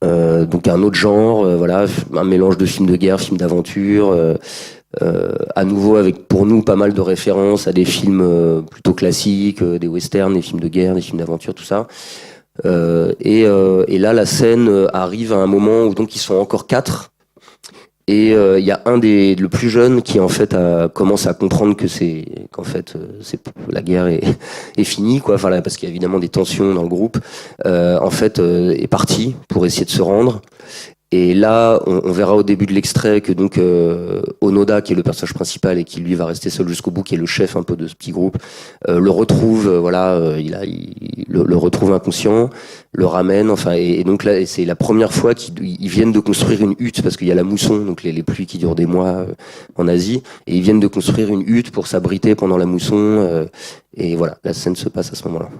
Donc un autre genre, voilà, un mélange de films de guerre, films d'aventure, à nouveau avec pour nous pas mal de références à des films plutôt classiques, des westerns, des films de guerre, des films d'aventure, tout ça. Et là la scène arrive à un moment où donc ils sont encore 4. Et il y a le plus jeune qui en fait commence à comprendre qu'en fait la guerre est finie, quoi. Enfin, parce qu'il y a évidemment des tensions dans le groupe. En fait, est parti pour essayer de se rendre. Et là, on verra au début de l'extrait que donc Onoda, qui est le personnage principal et qui lui va rester seul jusqu'au bout, qui est le chef un peu de ce petit groupe, le retrouve, il le retrouve inconscient, le ramène, et donc là, c'est la première fois qu'ils viennent de construire une hutte, parce qu'il y a la mousson, donc les pluies qui durent des mois en Asie, et ils viennent de construire une hutte pour s'abriter pendant la mousson, et voilà, la scène se passe à ce moment-là.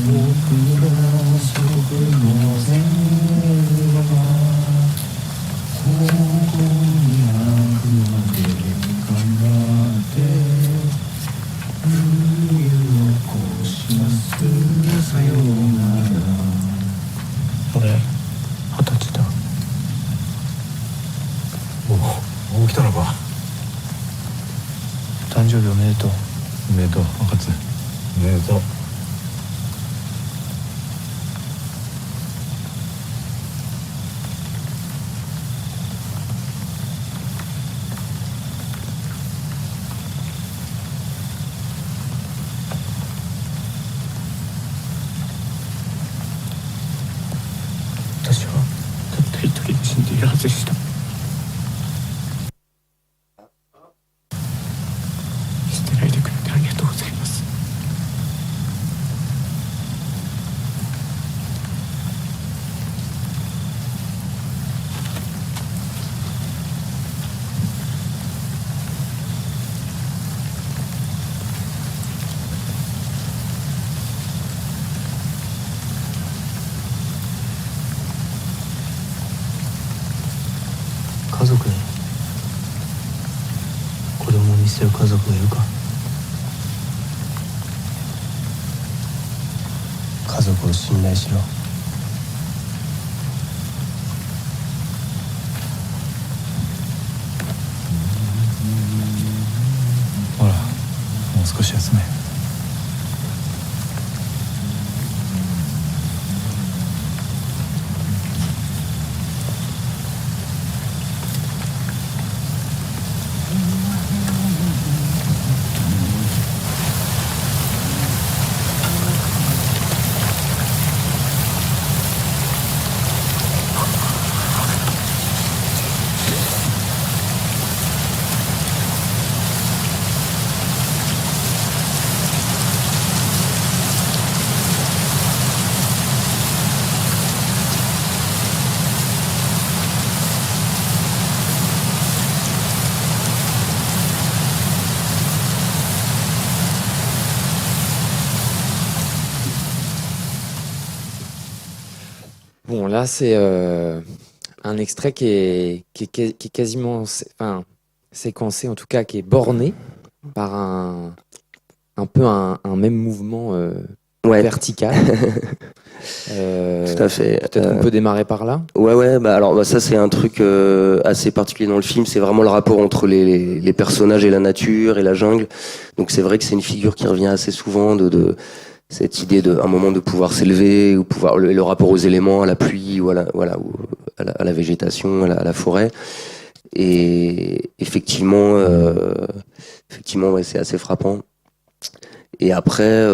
僕らはそこの全
がとう、若津。おめでとう。私はたった一人で死んでいるはずでした。捨てないでくれてありがとうございます。家族に子供を見捨てる家族がいるか。家族を信頼しろ。ほら、もう少し休め。
Bon, là, c'est un extrait qui est quasiment, enfin, séquencé, en tout cas, qui est borné par un peu un même mouvement
Ouais,
vertical.
tout à fait.
Peut-être qu'on peut démarrer par là.
Ouais, bah alors bah, ça c'est un truc assez particulier dans le film, c'est vraiment le rapport entre les personnages et la nature et la jungle. Donc c'est vrai que c'est une figure qui revient assez souvent de cette idée de un moment de pouvoir s'élever ou pouvoir le rapport aux éléments, à la pluie ou à la végétation, à la forêt. Et effectivement ouais, c'est assez frappant. Et après,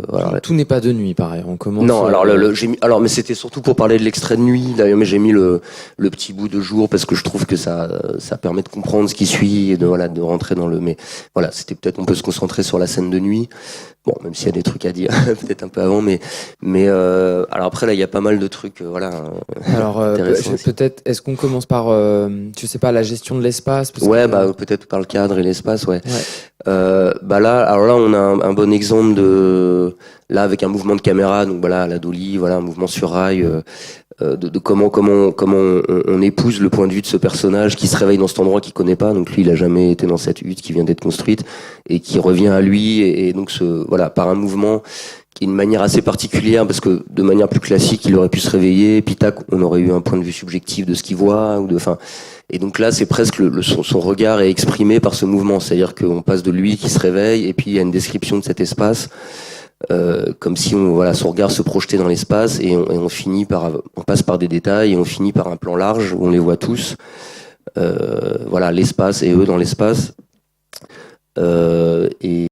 voilà.
Tout n'est pas de nuit, pareil. On commence.
Non, alors j'ai mis, alors mais c'était surtout pour parler de l'extrait de nuit. D'ailleurs, mais j'ai mis le petit bout de jour parce que je trouve que ça permet de comprendre ce qui suit et de rentrer dans le. Mais voilà, c'était peut-être on peut se concentrer sur la scène de nuit. Bon, même s'il y a des trucs à dire, peut-être un peu avant, mais alors après là, il y a pas mal de trucs, voilà.
Alors
intéressants aussi.
peut-être, est-ce qu'on commence par, je sais pas, la gestion de l'espace, parce
Ouais,
que-
bah peut-être par le cadre et l'espace, ouais.
Ouais.
Bah là, alors là, on a un bon exemple là avec un mouvement de caméra, donc voilà, la dolly, voilà, un mouvement sur rail, de comment on épouse le point de vue de ce personnage qui se réveille dans cet endroit qu'il connaît pas. Donc lui, il a jamais été dans cette hutte qui vient d'être construite et qui revient à lui et donc voilà, par un mouvement qui est une manière assez particulière parce que de manière plus classique, il aurait pu se réveiller, puis tac, on aurait eu un point de vue subjectif de ce qu'il voit et donc là, c'est presque son regard est exprimé par ce mouvement, c'est-à-dire qu'on passe de lui qui se réveille et puis il y a une description de cet espace. Comme si son regard se projetait dans l'espace et on passe par des détails et on finit par un plan large où on les voit tous. Voilà, l'espace et eux dans l'espace. Et